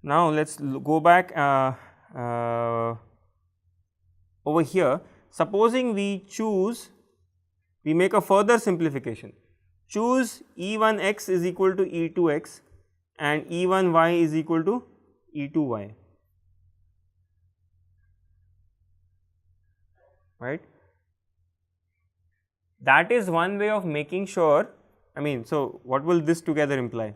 Now, let us go back over here. Supposing we choose, we make a further simplification, choose E1x is equal to E2x and E1y is equal to E2y, right. That is one way of making sure, I mean, so what will this together imply?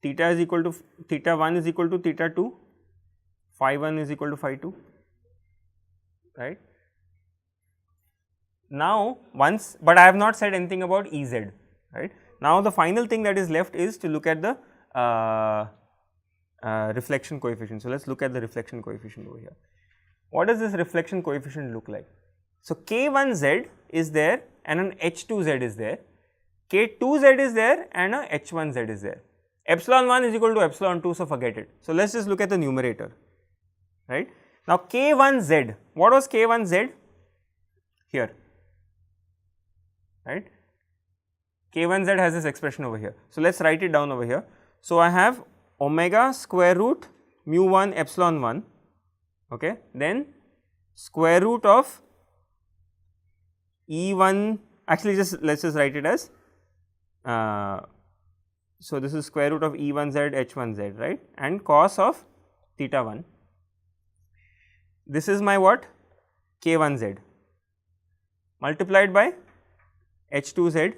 Theta is equal to theta 1 is equal to theta 2, phi 1 is equal to phi 2, right. Now, once, but I have not said anything about Ez, right. Now, the final thing that is left is to look at the reflection coefficient. So, let us look at the reflection coefficient over here. What does this reflection coefficient look like? So, K1z is there and an H2z is there, K2z is there and a H1z is there. Epsilon 1 is equal to epsilon 2, so forget it. So, let us just look at the numerator, right. Now, K1z, what was K1z? Here, right. K1z has this expression over here. So, let us write it down over here. So, I have omega square root mu 1 epsilon 1, okay, then square root of E1, actually just let us just write it as, so this is square root of E1z H1z, right, and cos of theta 1. This is my what? K1z multiplied by H2z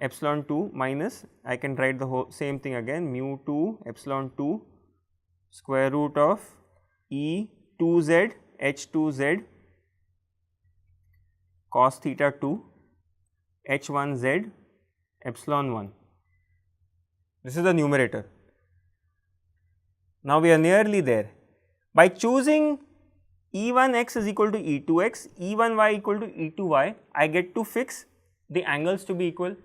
epsilon 2 minus, I can write the whole same thing again, mu 2 epsilon 2 square root of E2z H2z cos theta 2 H1z epsilon 1. This is the numerator. Now, we are nearly there. By choosing E1x is equal to E2x, E1y equal to E2y, I get to fix the angles to be equal,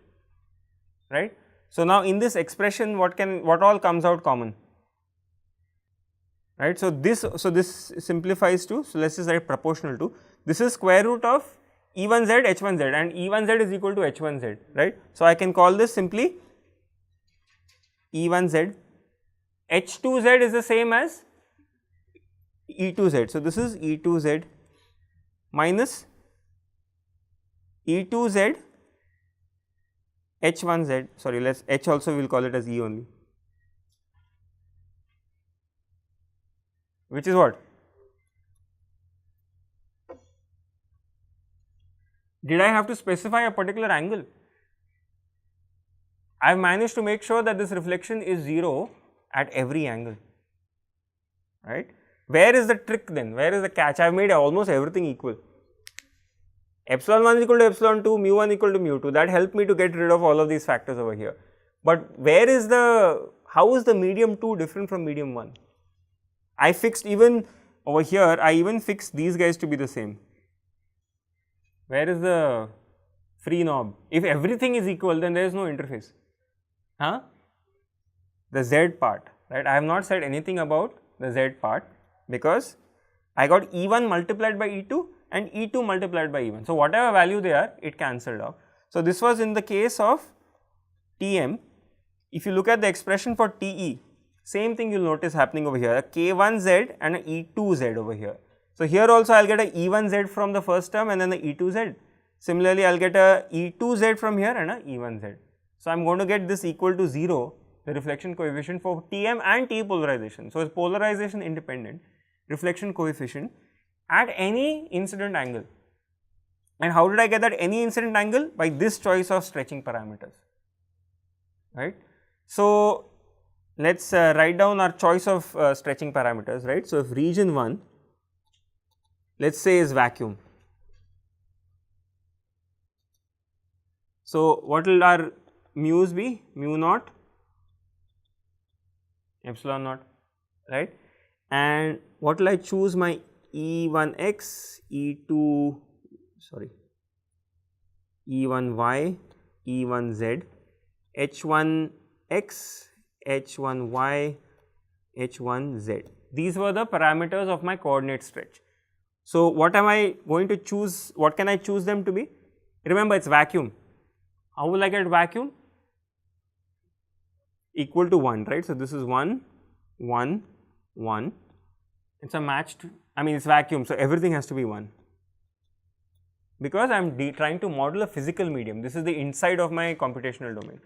right. So, now in this expression what all comes out common, right. So, this simplifies to, so let us just write proportional to, this is square root of E1z H1z and E1z is equal to H1z, right. So, I can call this simply E1z, H2z is the same as E2z. So, this is E2z minus E2z H1z, sorry, let us H also we will call it as E only, which is what? Did I have to specify a particular angle? I have managed to make sure that this reflection is 0 at every angle, right. Where is the trick then? Where is the catch? I have made almost everything equal. Epsilon 1 is equal to epsilon 2, mu 1 equal to mu 2, that helped me to get rid of all of these factors over here. But where is the, how is the medium 2 different from medium 1? I fixed even over here, I even fixed these guys to be the same. Where is the free knob? If everything is equal, then there is no interface. Huh? The z part, right. I have not said anything about the z part because I got E1 multiplied by E2 and E2 multiplied by E1. So, whatever value they are, it cancelled out. So, this was in the case of Tm. If you look at the expression for Te, same thing you will notice happening over here, a K1z and a E2z over here. So, here also I will get a E1z from the first term and then the E2z. Similarly, I will get a E2z from here and a E1z. So, I am going to get this equal to 0, the reflection coefficient for Tm and T polarization. So, it's polarization independent reflection coefficient at any incident angle. And how did I get that any incident angle? By this choice of stretching parameters, right. So, let us write down our choice of stretching parameters, right. So, if region 1 let us say is vacuum. So, what will our mu's be? Mu naught epsilon naught, right. And what will I choose my E1x, E2, sorry, E1y, E1z, H1x, H1y, H1z. These were the parameters of my coordinate stretch. So, what am I going to choose, what can I choose them to be? Remember, it is vacuum. How will I get vacuum? equal to 1, right. So, this is 1, 1, 1, it is a matched, I mean it is vacuum. So, everything has to be 1 because I am trying to model a physical medium. This is the inside of my computational domain.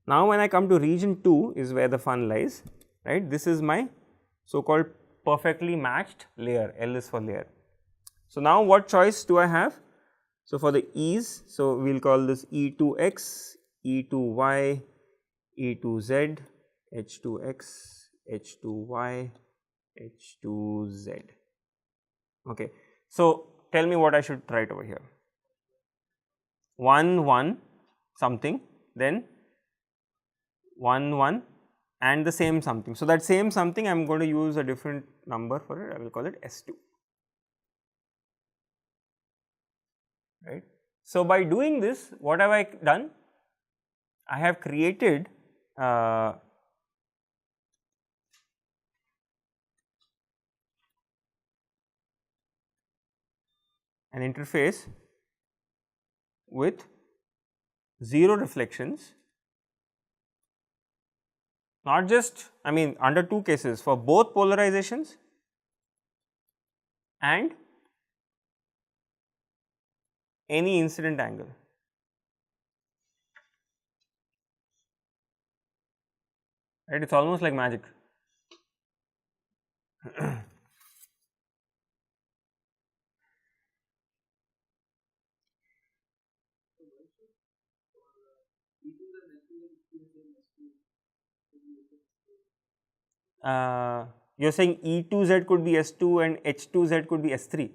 Now, when I come to region 2 is where the fun lies, right. This is my so called perfectly matched layer, L is for layer. So, now what choice do I have? So, for the E's, so we will call this E2x, E2y, E2z, H2x, H2y, H2z. Okay. So, tell me what I should write over here. 1 1 something, then 1 1 and the same something. So, that same something I am going to use a different number for it, I will call it S2, right. So, by doing this, what have I done? I have created an interface with 0 reflections, not just, I mean under 2 cases, for both polarizations and any incident angle. Right, it is almost like magic. You are saying E2z could be S2 and H2z could be S3.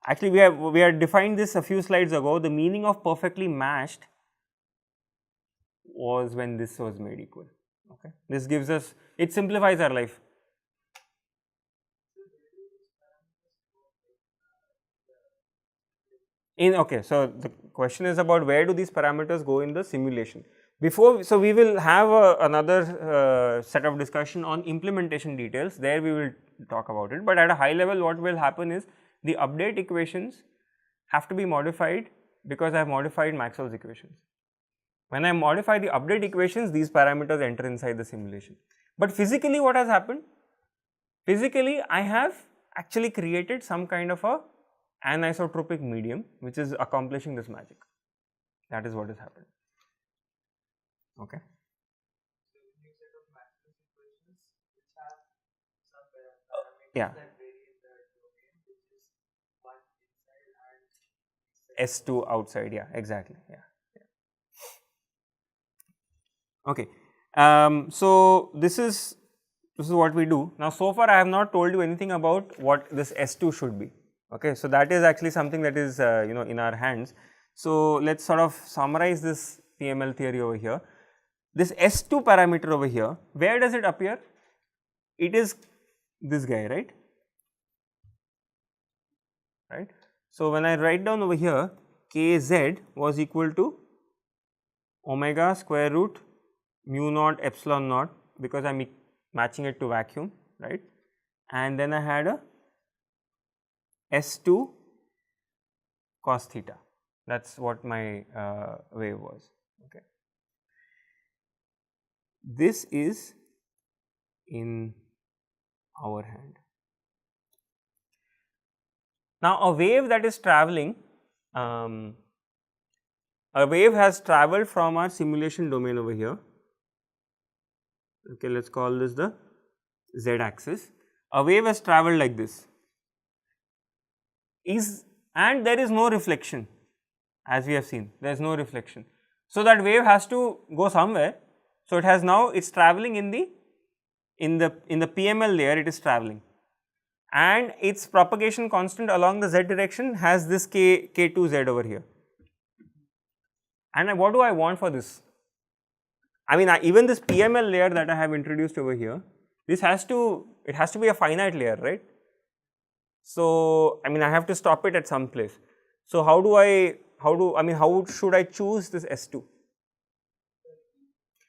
Actually, we have defined this a few slides ago. The meaning of perfectly matched was when this was made equal. Okay, this gives us, it simplifies our life. Okay, so the question is about where do these parameters go in the simulation. Before, so we will have another set of discussion on implementation details, there we will talk about it, but at a high level what will happen is the update equations have to be modified because I have modified Maxwell's equations. When I modify the update equations, these parameters enter inside the simulation. But physically what has happened? Physically I have actually created some kind of a anisotropic medium which is accomplishing this magic. That is what has happened. Okay. Yeah. S2 outside, yeah, exactly, yeah. Okay. So, this is what we do. Now, so far I have not told you anything about what this S2 should be. Okay. So, that is actually something that is in our hands. So, let us sort of summarize this PML theory over here. This S2 parameter over here, where does it appear? It is this guy, right? Right. So, when I write down over here Kz was equal to omega square root mu naught epsilon naught, because I am matching it to vacuum, right, and then I had a S2 cos theta, that is what my wave was. Okay. This is in our hand. Now, a wave that is travelling, a wave has travelled from our simulation domain over here. Okay, let us call this the z axis. A wave has travelled like this, and there is no reflection, as we have seen, there is no reflection. So, that wave has to go somewhere. So, it has now, it is travelling in the PML layer, it is travelling, and its propagation constant along the z direction has this k2z over here. And what do I want for this? I mean, even this PML layer that I have introduced over here, this has to, it has to be a finite layer, right? So, I mean, I have to stop it at some place. So, how should I choose this S2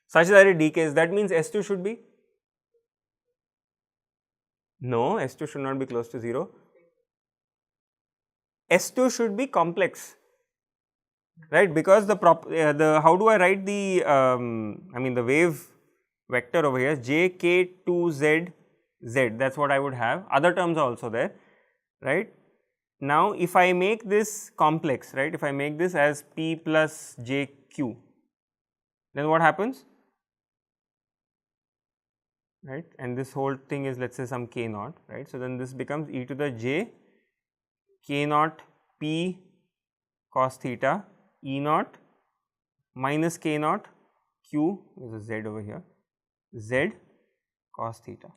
such that it decays? That means S2 should be, no, S2 should not be close to 0. S2 should be complex, right, because how do I write the, I mean the wave vector over here jk2z z, that is what I would have, other terms are also there, right. Now, if I make this complex, right, if I make this as p plus jq, then what happens, right, and this whole thing is, let us say, some k naught, right. So, then this becomes e to the j k naught p cos theta e naught minus k naught q, there is a z over here, z cos theta.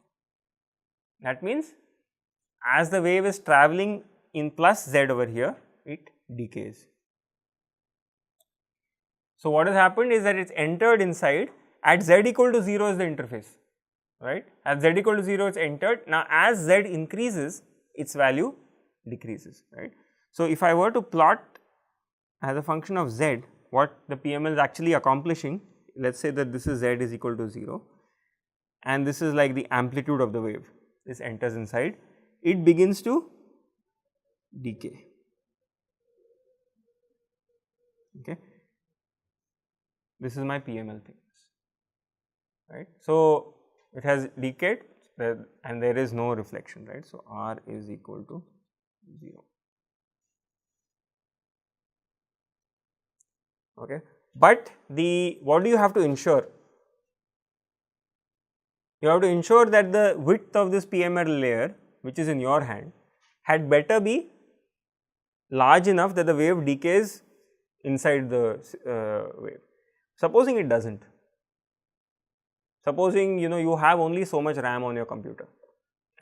That means, as the wave is travelling in plus z over here, it decays. So, what has happened is that it is entered inside at z equal to 0 is the interface, right. At z equal to 0 it is entered. Now, as z increases, its value decreases, right. So, if I were to plot as a function of z what the PML is actually accomplishing, let us say that this is z is equal to 0 and this is like the amplitude of the wave, this enters inside, it begins to decay, okay. This is my PML thickness, right. So, it has decayed and there is no reflection, right. So, R is equal to 0, okay. But what do you have to ensure? You have to ensure that the width of this PML layer, which is in your hand, had better be large enough that the wave decays inside the wave. Supposing it does not, supposing you have only so much RAM on your computer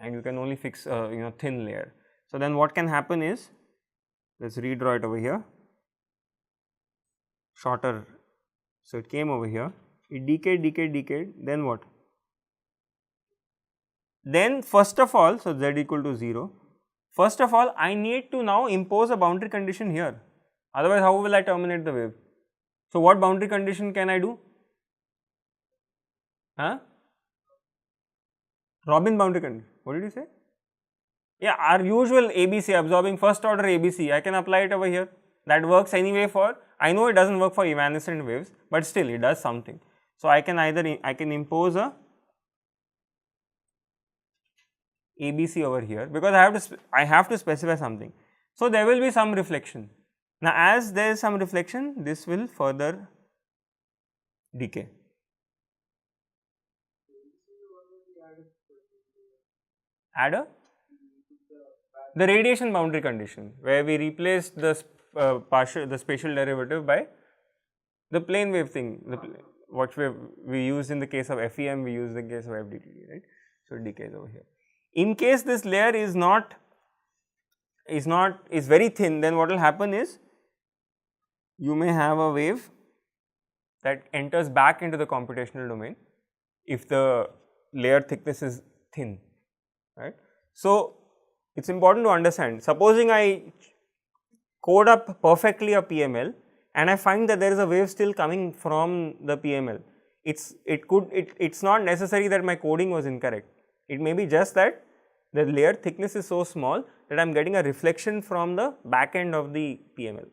and you can only fix a thin layer. So, then what can happen is, let us redraw it over here, shorter. So, it came over here, it decayed, then what? Then first of all, so z equal to 0, first of all I need to now impose a boundary condition here, otherwise how will I terminate the wave? So, what boundary condition can I do? Robin boundary condition, what did you say? Yeah, our usual ABC, absorbing first order ABC, I can apply it over here, that works anyway for, I know it does not work for evanescent waves, but still it does something. So, I can impose a ABC over here, because I have to specify something. So, there will be some reflection. Now, as there is some reflection, this will further decay. Add the radiation boundary condition, where we replace the spatial derivative by the plane wave thing, what we use in the case of FEM, we use in the case of FDTD, right. So, it decays over here. In case this layer is very thin, then what will happen is, you may have a wave that enters back into the computational domain if the layer thickness is thin, right. So, it is important to understand, supposing I code up perfectly a PML and I find that there is a wave still coming from the PML, it's not necessary that my coding was incorrect. It may be just that the layer thickness is so small that I am getting a reflection from the back end of the PML,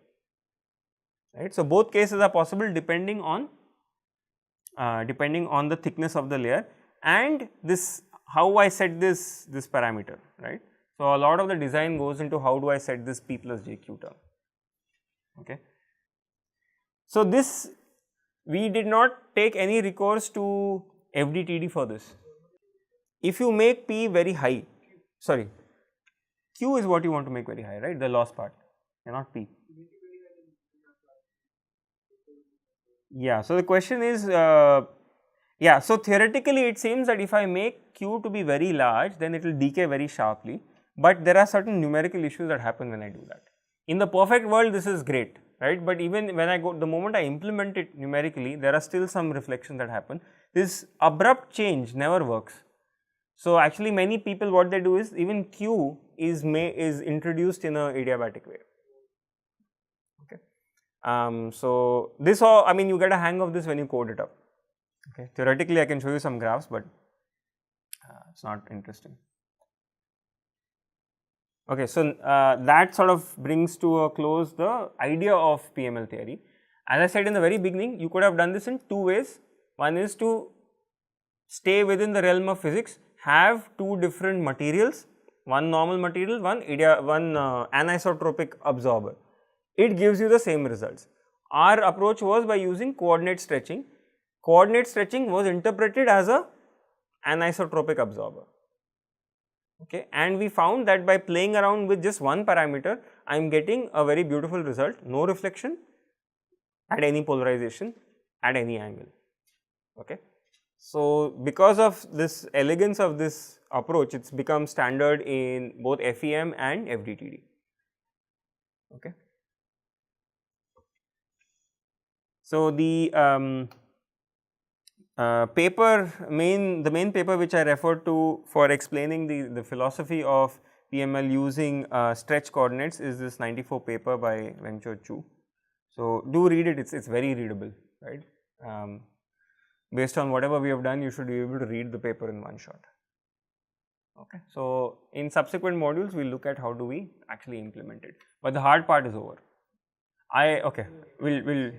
right. So, both cases are possible depending on the thickness of the layer and this how I set this parameter, right. So, a lot of the design goes into how do I set this P plus JQ term, okay. So, this we did not take any recourse to FDTD for this. If you make P very high, sorry, Q is what you want to make very high, right, the loss part, not P. Yeah, so the question is, so theoretically it seems that if I make Q to be very large, then it will decay very sharply, but there are certain numerical issues that happen when I do that. In the perfect world, this is great, right, but even when the moment I implement it numerically, there are still some reflections that happen. This abrupt change never works. So, actually many people what they do is, even Q is introduced in a adiabatic wave, okay. So, this all, I mean, you get a hang of this when you code it up, okay. Theoretically I can show you some graphs, but it is not interesting. Okay, so that sort of brings to a close the idea of PML theory. As I said in the very beginning, you could have done this in two ways. One is to stay within the realm of physics have two different materials, one normal material, one anisotropic absorber. It gives you the same results. Our approach was by using coordinate stretching. Coordinate stretching was interpreted as a anisotropic absorber. Okay, and we found that by playing around with just one parameter, I am getting a very beautiful result, no reflection at any polarization at any angle. Okay. So, because of this elegance of this approach, it has become standard in both FEM and FDTD. Okay. So, the the main paper which I referred to for explaining the philosophy of PML using stretch coordinates is this 94 paper by Wencho Chu. So, do read it, it's very readable, right. Based on whatever we have done, you should be able to read the paper in one shot. Okay. So, in subsequent modules, we will look at how do we actually implement it, but the hard part is over. Okay, we'll